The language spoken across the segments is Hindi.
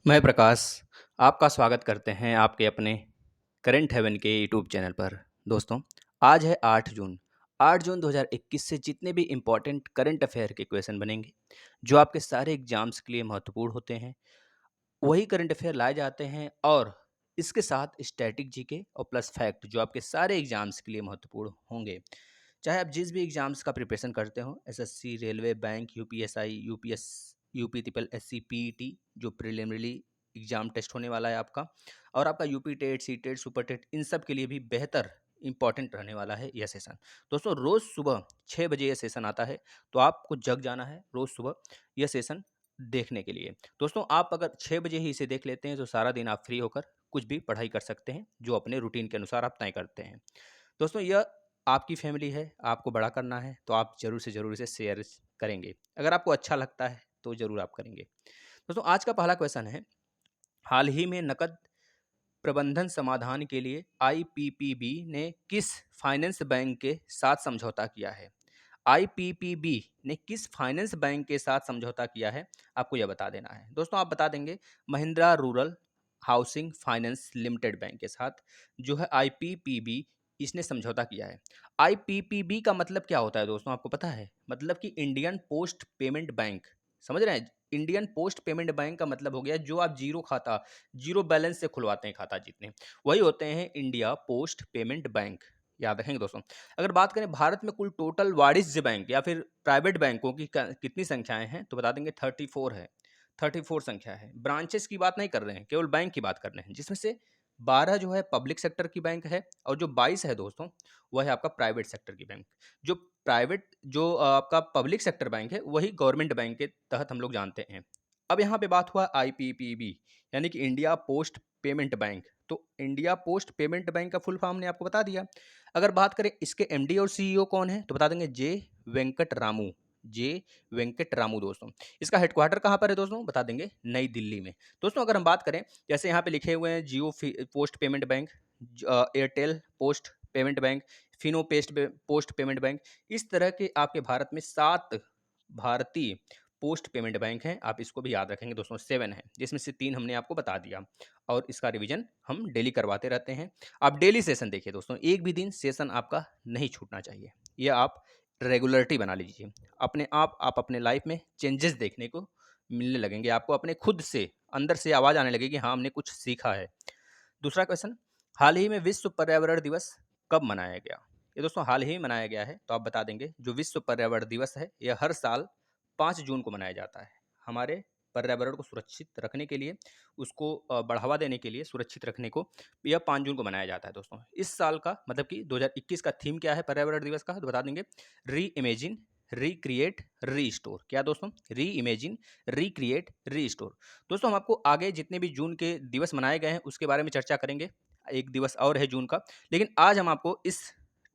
मैं प्रकाश आपका स्वागत करते हैं आपके अपने करंट हेवन के यूट्यूब चैनल पर। दोस्तों, आज है 8 जून 2021 से जितने भी इम्पोर्टेंट करंट अफेयर के क्वेश्चन बनेंगे, जो आपके सारे एग्जाम्स के लिए महत्वपूर्ण होते हैं, वही करंट अफेयर लाए जाते हैं और इसके साथ स्टैटिक जीके और प्लस फैक्ट जो आपके सारे एग्जाम्स के लिए महत्वपूर्ण होंगे। चाहे आप जिस भी एग्जाम्स का प्रिपरेशन करते हो, SSC, railway, bank, UPSI, UPS, UP triple SC, PET जो प्रिलिमिनरी एग्जाम टेस्ट होने वाला है आपका, और आपका UP TET, C TET, super TET, इन सब के लिए भी बेहतर इंपॉर्टेंट रहने वाला है यह सेशन। दोस्तों, रोज़ सुबह 6 बजे यह सेशन आता है, तो आपको जग जाना है रोज़ सुबह यह सेशन देखने के लिए। दोस्तों, आप अगर 6 बजे ही इसे देख लेते हैं तो सारा दिन आप फ्री होकर कुछ भी पढ़ाई कर सकते हैं, जो अपने रूटीन के अनुसार आप तय करते हैं। दोस्तों, यह आपकी फैमिली है, आपको बड़ा करना है, तो आप ज़रूर से ज़रूर इसे शेयर करेंगे। अगर आपको अच्छा लगता है तो ज़रूर आप करेंगे। दोस्तों, आज का पहला क्वेश्चन है, हाल ही में नकद प्रबंधन समाधान के लिए आईपीपीबी ने किस फाइनेंस बैंक के साथ समझौता किया है? आईपीपीबी ने किस फाइनेंस बैंक के साथ समझौता किया है, आपको यह बता देना है। दोस्तों, आप बता देंगे Mahindra rural housing finance limited bank के साथ जो है आईपीपीबी, इसने समझौता किया है। आईपीपीबी का मतलब क्या होता है दोस्तों, आपको पता है? मतलब कि इंडियन पोस्ट पेमेंट बैंक, समझ रहे हैं? इंडियन पोस्ट पेमेंट बैंक का मतलब हो गया जो आप जीरो बैलेंस से खुलवाते हैं खाता जितने, वही होते हैं इंडिया पोस्ट पेमेंट बैंक। याद रखेंगे दोस्तों। अगर बात करें भारत में कुल टोटल वाणिज्य बैंक या फिर प्राइवेट बैंकों की कितनी संख्याएं हैं, तो बता देंगे 34 है। 34 संख्या है। ब्रांचेस की बात नहीं कर रहे हैं, केवल बैंक की बात कर रहे हैं, जिसमें से 12 जो है पब्लिक सेक्टर की बैंक है और जो 22 है दोस्तों, वह है आपका प्राइवेट सेक्टर की बैंक। जो आपका पब्लिक सेक्टर बैंक है वही गवर्नमेंट बैंक के तहत हम लोग जानते हैं। अब यहाँ पे बात हुआ आईपीपीबी, यानी कि इंडिया पोस्ट पेमेंट बैंक। तो इंडिया पोस्ट पेमेंट बैंक का फुल फॉर्म ने आपको बता दिया। अगर बात करें इसके एमडी और सीईओ कौन है, तो बता देंगे वेंकट रामू जे वेंकट रामू दोस्तों। इसका हेडक्वार्टर कहाँ पर है दोस्तों, बता देंगे नई दिल्ली में। दोस्तों, अगर हम बात करें, जैसे यहाँ पे लिखे हुए हैं Jio post payment bank, Airtel post payment bank, Fino post payment bank, इस तरह के आपके भारत में 7 भारतीय पोस्ट पेमेंट बैंक हैं। आप इसको भी याद रखेंगे दोस्तों, 7 है, जिसमें से 3 हमने आपको बता दिया और इसका रिवीजन हम डेली करवाते रहते हैं। आप डेली सेशन देखिए दोस्तों, एक भी दिन सेशन आपका नहीं छूटना चाहिए। ये आप रेगुलरिटी बना लीजिए। अपने आप अपने लाइफ में चेंजेस देखने को मिलने लगेंगे, आपको अपने खुद से अंदर से आवाज़ आने लगेगी, हाँ हमने कुछ सीखा है। दूसरा क्वेश्चन, हाल ही में विश्व पर्यावरण दिवस कब मनाया गया? ये दोस्तों हाल ही में मनाया गया है, तो आप बता देंगे जो विश्व पर्यावरण दिवस है यह हर साल 5 जून को मनाया जाता है। हमारे पर्यावरण को सुरक्षित रखने के लिए, उसको बढ़ावा देने के लिए, सुरक्षित रखने को यह 5 जून को मनाया जाता है दोस्तों। इस साल का मतलब कि 2021 का थीम क्या है पर्यावरण दिवस का, तो बता देंगे री इमेजिन, रिक्रिएट, रीस्टोर। क्या दोस्तों? री इमेजिन, रिक्रिएट, रीस्टोर। दोस्तों, हम आपको आगे जितने भी जून के दिवस मनाए गए हैं उसके बारे में चर्चा करेंगे। एक दिवस और है जून का, लेकिन आज हम आपको इस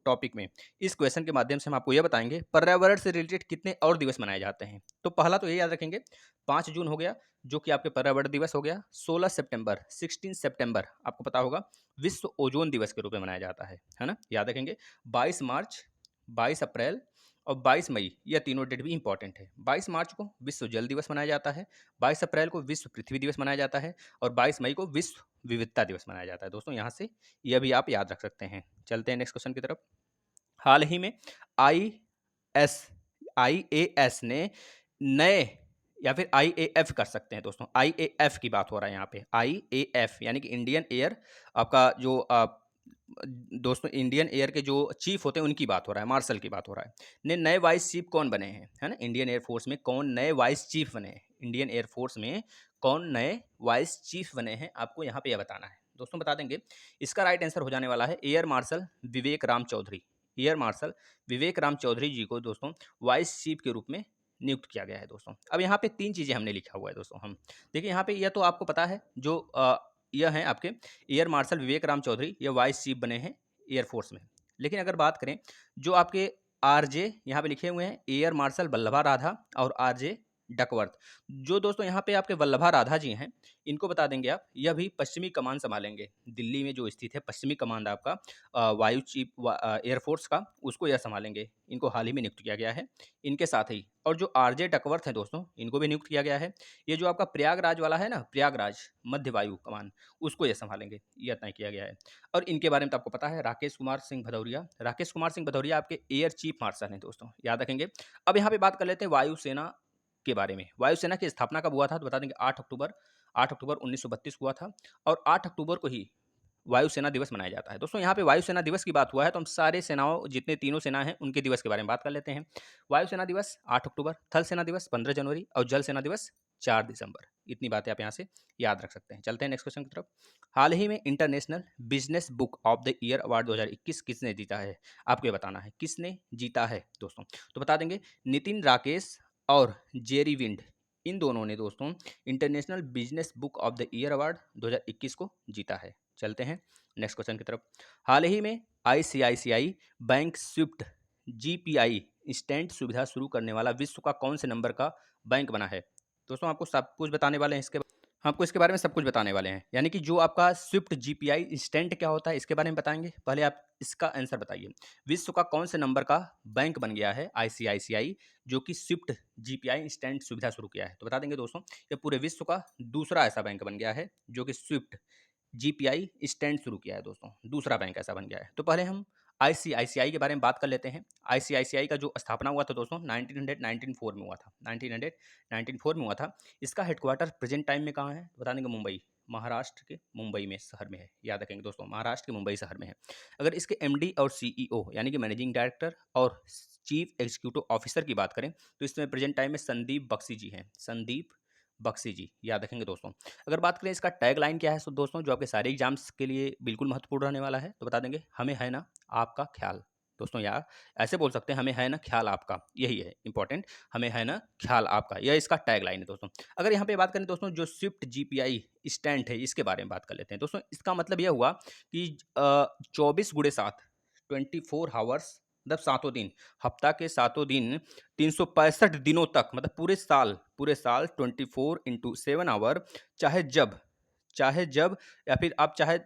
टॉपिक में, इस क्वेश्चन के माध्यम से हम आपको यह बताएंगे पर्यावरण से रिलेटेड कितने और दिवस मनाए जाते हैं। तो पहला तो ये याद रखेंगे, 5 जून हो गया जो कि आपके पर्यावरण दिवस हो गया। 16 सितंबर, 16 सितंबर आपको पता होगा विश्व ओजोन दिवस के रूप में मनाया जाता है ना, याद रखेंगे। 22 मार्च, 22 अप्रैल और 22 मई, यह तीनों डेट भी इंपॉर्टेंट है। 22 मार्च को विश्व जल दिवस मनाया जाता है, 22 अप्रैल को विश्व पृथ्वी दिवस मनाया जाता है और 22 मई को विश्व विविधता दिवस मनाया जाता है। दोस्तों, यहाँ से यह भी आप याद रख सकते हैं। चलते हैं नेक्स्ट क्वेश्चन की तरफ। हाल ही में आई एस आईएएस ने नए, या फिर आईएएफ कर सकते हैं दोस्तों, आईएएफ की बात हो रहा है यहाँ पे। आईएएफ यानी कि इंडियन एयर, आपका जो दोस्तों इंडियन एयर के जो चीफ होते हैं उनकी बात हो रहा है, मार्शल की बात हो रहा है। ने नए वाइस चीफ कौन बने हैं, है ना? इंडियन एयरफोर्स में कौन नए वाइस चीफ बने हैं? इंडियन एयरफोर्स में कौन नए वाइस चीफ बने हैं, आपको यहाँ पे यह बताना है दोस्तों। बता देंगे इसका राइट आंसर हो जाने वाला है एयर मार्शल विवेक राम चौधरी। एयर मार्शल विवेक राम चौधरी जी को दोस्तों वाइस चीफ के रूप में नियुक्त किया गया है दोस्तों। अब यहाँ पे 3 चीज़ें हमने लिखा हुआ है दोस्तों। हम देखिए यहाँ पे, यह तो आपको पता है जो यह हैं आपके एयर मार्शल विवेक राम चौधरी, ये वाइस चीफ बने हैं एयरफोर्स में। लेकिन अगर बात करें जो आपके आरजे यहाँ पे लिखे हुए हैं, एयर मार्शल बल्लभा राधा और आरजे डकवर्थ। जो दोस्तों यहाँ पे आपके वल्लभा राधा जी हैं, इनको बता देंगे आप, यह भी पश्चिमी कमान संभालेंगे। दिल्ली में जो स्थित है पश्चिमी कमान आपका वायु चीफ एयरफोर्स का, उसको यह संभालेंगे। इनको हाल ही में नियुक्त किया गया है। इनके साथ ही और जो आरजे डकवर्थ हैं दोस्तों, इनको भी नियुक्त किया गया है। ये जो आपका प्रयागराज वाला है ना, प्रयागराज मध्य वायु कमान, उसको ये संभालेंगे, यह तय किया गया है। और इनके बारे में तो आपको पता है, राकेश कुमार सिंह भदौरिया। राकेश कुमार सिंह भदौरिया आपके एयर चीफ मार्शल हैं दोस्तों, याद रखेंगे। अब यहाँ पे बात कर लेते हैं वायुसेना के बारे में। वायुसेना की स्थापना कब हुआ था, तो बता देंगे 8 अक्टूबर 1932 को हुआ था। और 8 अक्टूबर को ही वायुसेना दिवस मनाया जाता है। दोस्तों यहाँ पे वायुसेना दिवस की बात हुआ है, तो हम सारे सेनाओं, जितने तीनों सेना हैं, उनके दिवस के बारे में बात कर लेते हैं। वायुसेना दिवस 8 अक्टूबर, थल सेना दिवस 15 जनवरी और जल सेना दिवस 4 दिसंबर। इतनी बातें आप यहाँ से याद रख सकते हैं। चलते हैं नेक्स्ट क्वेश्चन की तरफ। हाल ही में international business book of the year award 2021 किसने जीता है? आपको ये बताना है किसने जीता है दोस्तों। तो बता देंगे नितिन राकेश और जेरी विंड, इन दोनों ने दोस्तों international business book of the year award 2021 को जीता है। चलते हैं नेक्स्ट क्वेश्चन की तरफ। हाल ही में ICICI bank Swift GPI instant सुविधा शुरू करने वाला विश्व का कौन से नंबर का बैंक बना है? दोस्तों आपको सब कुछ बताने वाले हैं इसके, आपको इसके बारे में सब कुछ बताने वाले हैं। यानी कि जो आपका स्विफ्ट जीपीआई इंस्टेंट क्या होता है, इसके बारे में बताएंगे। पहले आप इसका आंसर बताइए। विश्व का कौन से नंबर का बैंक बन गया है आईसीआईसीआई, जो कि स्विफ्ट जीपीआई इंस्टेंट सुविधा शुरू किया है? तो बता देंगे दोस्तों, ये पूरे विश्व का दूसरा ऐसा बैंक बन गया है जो कि स्विफ्ट जीपीआई स्टैंड शुरू किया है दोस्तों, दूसरा बैंक ऐसा बन गया है। तो पहले हम आईसीआईसीआई के बारे में बात कर लेते हैं। आईसीआईसीआई का जो स्थापना हुआ था दोस्तों 1994 में हुआ था, 1994 में हुआ था। इसका हेडक्वार्टर प्रेजेंट टाइम में कहाँ है, बता देंगे मुंबई, महाराष्ट्र के मुंबई में शहर में है। याद रखेंगे दोस्तों, महाराष्ट्र के मुंबई शहर में है। अगर इसके एमडी और सीईओ यानी कि मैनेजिंग डायरेक्टर और चीफ एग्जीक्यूटिव ऑफिसर की बात करें, तो इसमें प्रेजेंट टाइम में संदीप बख्शी जी हैं, संदीप बख्शी जी, याद रखेंगे दोस्तों। अगर बात करें इसका टैग लाइन क्या है, तो दोस्तों जो आपके सारे एग्जाम्स के लिए बिल्कुल महत्वपूर्ण रहने वाला है, तो बता देंगे हमें है ना आपका ख्याल। दोस्तों यार ऐसे बोल सकते हैं, हमें है ना ख्याल आपका, यही है इंपॉर्टेंट, हमें है ना ख्याल आपका, यह इसका टैग लाइन है दोस्तों। अगर यहाँ पे बात करें दोस्तों, जो स्विफ्ट जीपीआई स्टैंड है, इसके बारे में बात कर लेते हैं दोस्तों। इसका मतलब यह हुआ कि 24x7 24 आवर्स, मतलब सातों दिन, हफ्ता के सातों दिन, 365 दिनों तक, मतलब पूरे साल 24x7 आवर, चाहे जब या फिर आप चाहे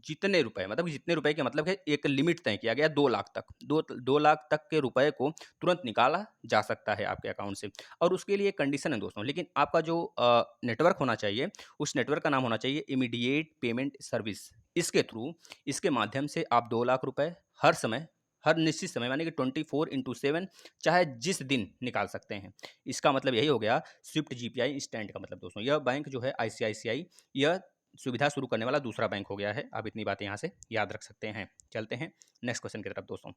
जितने रुपए, मतलब जितने रुपए के मतलब है, एक लिमिट तय किया गया 2 लाख तक, 2 लाख तक के रुपए को तुरंत निकाला जा सकता है आपके अकाउंट से। और उसके लिए कंडीशन है दोस्तों, लेकिन आपका जो नेटवर्क होना चाहिए, उस नेटवर्क का नाम होना चाहिए इमीडिएट पेमेंट सर्विस। इसके थ्रू, इसके माध्यम से आप 2 लाख रुपए हर समय, हर निश्चित समय, यानी कि 24x7 चाहे जिस दिन निकाल सकते हैं। इसका मतलब यही हो गया स्विफ्ट जीपीआई इंस्टेंट का मतलब दोस्तों। यह बैंक जो है आईसीआईसीआई, यह सुविधा शुरू करने वाला दूसरा बैंक हो गया है। आप इतनी बातें यहाँ से याद रख सकते हैं। चलते हैं नेक्स्ट क्वेश्चन की तरफ दोस्तों।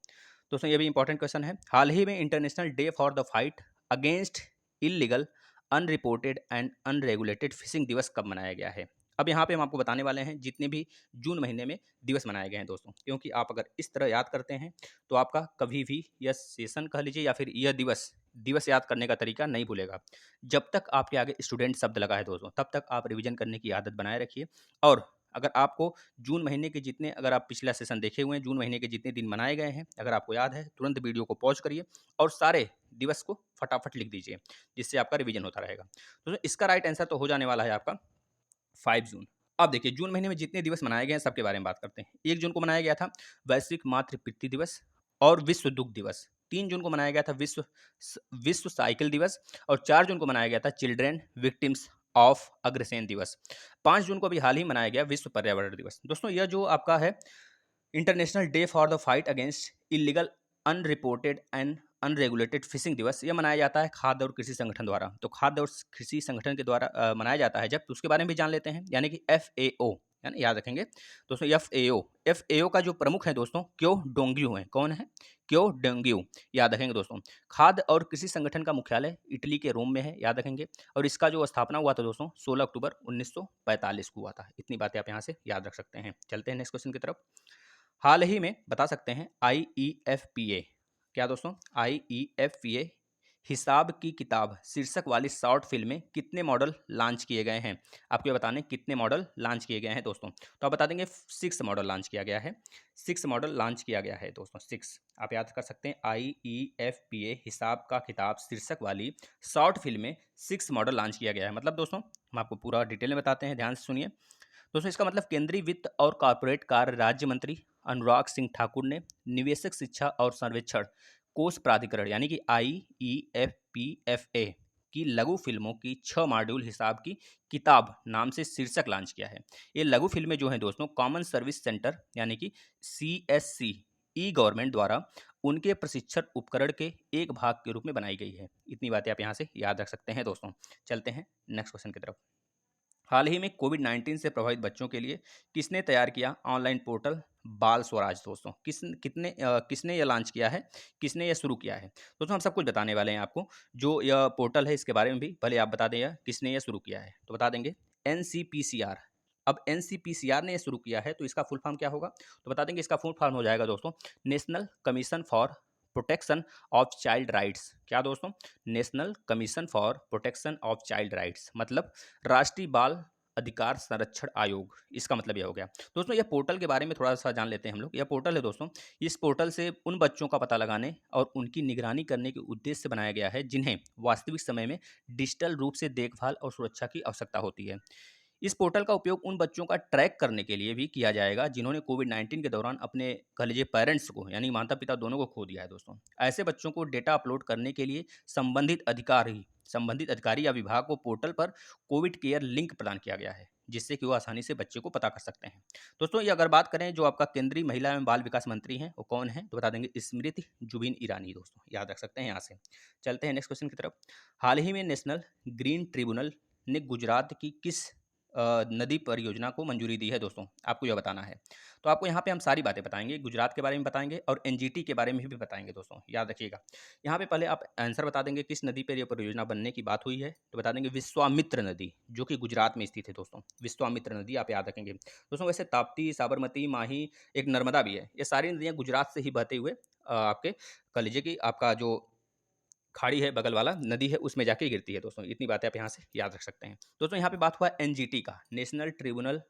दोस्तों ये भी इंपॉर्टेंट क्वेश्चन है। हाल ही में international day for the fight against illegal, unreported and unregulated fishing दिवस कब मनाया गया है? अब यहाँ पे हम आपको बताने वाले हैं जितने भी जून महीने में दिवस मनाए गए हैं दोस्तों, क्योंकि आप अगर इस तरह याद करते हैं तो आपका कभी भी यह सेशन कह लीजिए या फिर यह दिवस याद करने का तरीका नहीं भूलेगा। जब तक आपके आगे स्टूडेंट शब्द लगा है दोस्तों, तब तक आप रिवीजन करने की आदत बनाए रखिए। और अगर आपको जून महीने के जितने, अगर आप पिछला सेशन देखे हुए हैं, जून महीने के जितने दिन मनाए गए हैं, अगर आपको याद है, तुरंत वीडियो को पॉज करिए और सारे दिवस को फटाफट लिख दीजिए, जिससे आपका रिवीजन होता रहेगा। तो इसका राइट आंसर तो हो जाने वाला है आपका 5 जून। अब देखिए जून महीने में जितने दिवस मनाए गए हैं सबके बारे में बात करते हैं। 1 जून को मनाया गया था वैश्विक मातृ दिवस और विश्व दुग्ध दिवस। 3 जून को मनाया गया था विश्व साइकिल दिवस। और 4 जून को मनाया गया था चिल्ड्रेन विक्टिम्स ऑफ अग्रसेन दिवस। 5 जून को भी हाल ही मनाया गया विश्व पर्यावरण दिवस। दोस्तों यह जो आपका है international day for the fight against illegal, unreported and unregulated fishing दिवस, यह मनाया जाता है खाद्य और कृषि संगठन द्वारा। तो खाद्य और कृषि संगठन के द्वारा मनाया जाता है जब, तो उसके बारे में भी जान लेते हैं, यानी कि FAO, है ना, याद रखेंगे दोस्तों। FAO का जो प्रमुख है दोस्तों क्यो डोंग्यू है। कौन है? क्यो डोंग्यू, याद रखेंगे दोस्तों। खाद्य और कृषि संगठन का मुख्यालय इटली के रोम में है, याद रखेंगे। और इसका जो स्थापना हुआ था दोस्तों 16 अक्टूबर 1945 को हुआ था। इतनी बातें आप यहाँ से याद रख सकते हैं। चलते हैं नेक्स्ट क्वेश्चन की तरफ। हाल ही में बता सकते हैं IEFPA, क्या दोस्तों? IEFPA हिसाब की किताब शीर्षक वाली शॉर्ट फिल्म में कितने मॉडल लॉन्च किए गए हैं? आपको ये बताने कितने मॉडल लॉन्च किए गए हैं दोस्तों। तो आप बता देंगे 6 मॉडल लॉन्च किया गया है। 6 मॉडल लॉन्च किया गया है दोस्तों, 6 आप याद कर सकते हैं। IEFPA हिसाब का किताब शीर्षक वाली शॉर्ट फिल्म में 6 मॉडल लॉन्च किया गया है। मतलब दोस्तों हम आपको पूरा डिटेल में बताते हैं, ध्यान से सुनिए। दोस्तों इसका मतलब केंद्रीय वित्त और कॉर्पोरेट कार्य राज्य मंत्री अनुराग सिंह ठाकुर ने निवेशक शिक्षा और सर्वेक्षण कोष प्राधिकरण यानी कि IEFPFA की लघु फिल्मों की 6 मॉड्यूल हिसाब की किताब नाम से शीर्षक लॉन्च किया है। ये लघु फिल्में जो हैं दोस्तों कॉमन सर्विस सेंटर यानी कि CSC ई गवर्नमेंट द्वारा उनके प्रशिक्षण उपकरण के एक भाग के रूप में बनाई गई है। इतनी बातें आप यहाँ से याद रख सकते हैं दोस्तों। चलते हैं नेक्स्ट क्वेश्चन की तरफ। हाल ही में कोविड-19 से प्रभावित बच्चों के लिए किसने तैयार किया ऑनलाइन पोर्टल बाल स्वराज दोस्तों? किसने यह लॉन्च किया है? किसने यह शुरू किया है? दोस्तों हम सब कुछ बताने वाले हैं आपको। जो यह पोर्टल है इसके बारे में भी भले आप बता दें यह किसने यह शुरू किया है। तो बता देंगे एनसीपीसीआर। अब एनसीपीसीआर ने यह शुरू किया है तो इसका फुल फॉर्म क्या होगा? तो बता देंगे इसका फुल फॉर्म हो जाएगा दोस्तों national commission for protection of child rights. क्या दोस्तों? National commission for protection of child rights मतलब राष्ट्रीय बाल अधिकार संरक्षण आयोग, इसका मतलब यह हो गया। दोस्तों यह पोर्टल के बारे में थोड़ा सा जान लेते हैं हम लोग। यह पोर्टल है दोस्तों, इस पोर्टल से उन बच्चों का पता लगाने और उनकी निगरानी करने के उद्देश्य से बनाया गया है जिन्हें वास्तविक समय में डिजिटल रूप से देखभाल और सुरक्षा की आवश्यकता होती है। इस पोर्टल का उपयोग उन बच्चों का ट्रैक करने के लिए भी किया जाएगा जिन्होंने कोविड-19 के दौरान अपने कह लीजिए पेरेंट्स को यानी माता-पिता दोनों को खो दिया है दोस्तों। ऐसे बच्चों को डेटा अपलोड करने के लिए संबंधित अधिकारी या विभाग को पोर्टल पर कोविड केयर लिंक प्रदान किया गया है, जिससे कि वो आसानी से बच्चे को पता कर सकते हैं। दोस्तों ये अगर बात करें जो आपका केंद्रीय महिला एवं बाल विकास मंत्री हैं, वो कौन है? तो बता देंगे स्मृति जुबिन ईरानी दोस्तों, याद रख सकते हैं यहाँ से। चलते हैं नेक्स्ट क्वेश्चन की तरफ। हाल ही में नेशनल ग्रीन ट्रिब्यूनल ने गुजरात की किस नदी परियोजना को मंजूरी दी है दोस्तों? आपको यह बताना है। तो आपको यहाँ पे हम सारी बातें बताएँगे, गुजरात के बारे में बताएँगे और एनजीटी के बारे में भी बताएँगे दोस्तों, याद रखिएगा। यहाँ पे पहले आप आंसर बता देंगे किस नदी पर ये परियोजना बनने की बात हुई है, तो बता देंगे विश्वामित्र नदी, जो कि गुजरात में स्थित है दोस्तों। विश्वामित्र नदी आप याद रखेंगे। दोस्तों वैसे ताप्ती, साबरमती, माही, एक नर्मदा भी है। ये सारी नदियाँ गुजरात से ही बहते हुए आपके कह लीजिए कि आपका जो खाड़ी है बगल वाला नदी है उसमें जाके गिरती है दोस्तों। इतनी बातें आप यहाँ से याद रख सकते हैं। दोस्तों यहाँ पे बात हुआ एनजीटी का, नेशनल ट्रिब्यूनल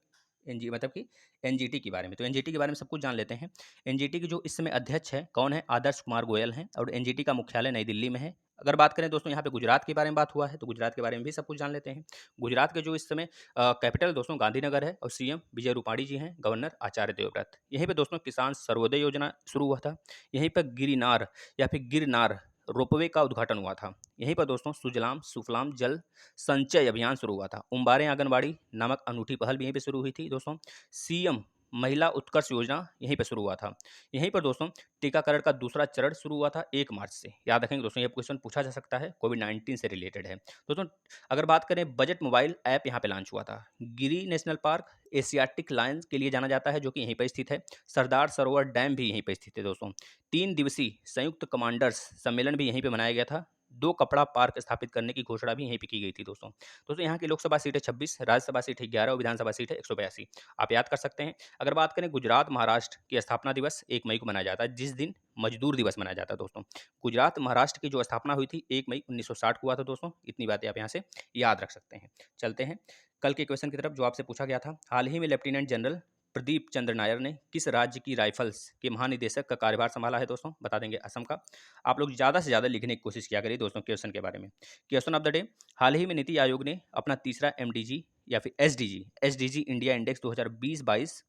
मतलब कि एनजीटी के बारे में। तो एनजीटी के बारे में सब कुछ जान लेते हैं। एनजीटी के जो इस समय अध्यक्ष हैं कौन है? आदर्श कुमार गोयल हैं और एनजीटी का मुख्यालय नई दिल्ली में है। अगर बात करें दोस्तों यहाँ पे गुजरात के बारे में बात हुआ है तो गुजरात के बारे में भी सब कुछ जान लेते हैं। गुजरात के जो इस समय कैपिटल दोस्तों गांधीनगर है और सीएम विजय रूपाणी जी हैं, गवर्नर आचार्य देवव्रत। यहीं पे दोस्तों किसान सर्वोदय योजना शुरू हुआ था। यहीं पर गिरिनार या फिर गिरनार रोपवे का उद्घाटन हुआ था। यहीं पर दोस्तों सुजलाम सुफलाम जल संचय अभियान शुरू हुआ था। उम्बारें आंगनबाड़ी नामक अनूठी पहल भी यहीं पे शुरू हुई थी दोस्तों। सीएम महिला उत्कर्ष योजना यहीं पे शुरू हुआ था। यहीं पर दोस्तों टीकाकरण का दूसरा चरण शुरू हुआ था 1 मार्च से। याद रखेंगे दोस्तों ये क्वेश्चन पूछा जा सकता है, कोविड-19 से रिलेटेड है। दोस्तों अगर बात करें बजट मोबाइल ऐप यहाँ पे लॉन्च हुआ था। गिरी नेशनल पार्क एशियाटिक लायंस के लिए जाना जाता है जो कि यहीं पर स्थित है। सरदार सरोवर डैम भी यहीं पर स्थित है दोस्तों। 3 दिवसीय संयुक्त कमांडर्स सम्मेलन भी यहीं पे मनाया गया था। 2 कपड़ा पार्क स्थापित करने की घोषणा भी यहीं पे की गई थी दोस्तों। दोस्तों यहाँ की लोकसभा सीट है 26, राज्यसभा सीट है 11 और विधानसभा सीट है 182। आप याद कर सकते हैं। अगर बात करें गुजरात महाराष्ट्र की स्थापना दिवस 1 मई को मनाया जाता है, जिस दिन मजदूर दिवस मनाया जाता है दोस्तों। गुजरात महाराष्ट्र की जो स्थापना हुई थी 1 मई 1960 को हुआ था दोस्तों। इतनी बातें आप यहाँ से याद रख सकते हैं। चलते हैं कल के क्वेश्चन की तरफ जो आपसे पूछा गया था। हाल ही में लेफ्टिनेंट जनरल प्रदीप चंद्र नायर ने किस राज्य की राइफल्स के महानिदेशक का कार्यभार संभाला है दोस्तों? बता देंगे असम का। आप लोग ज़्यादा से ज़्यादा लिखने की कोशिश किया करिए दोस्तों क्वेश्चन के बारे में। क्वेश्चन ऑफ द डे, हाल ही में नीति आयोग ने अपना तीसरा एमडीजी या फिर एसडीजी इंडिया इंडेक्स 2020-22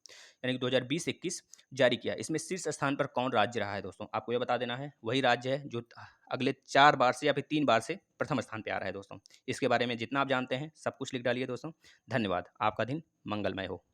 यानी कि 2020-21 जारी किया। इसमें शीर्ष स्थान पर कौन राज्य रहा है दोस्तों? आपको ये बता देना है। वही राज्य है जो अगले 4 बार से या फिर 3 बार से प्रथम स्थान पे आ रहा है दोस्तों। इसके बारे में जितना आप जानते हैं सब कुछ लिख डालिए दोस्तों। धन्यवाद। आपका दिन मंगलमय हो।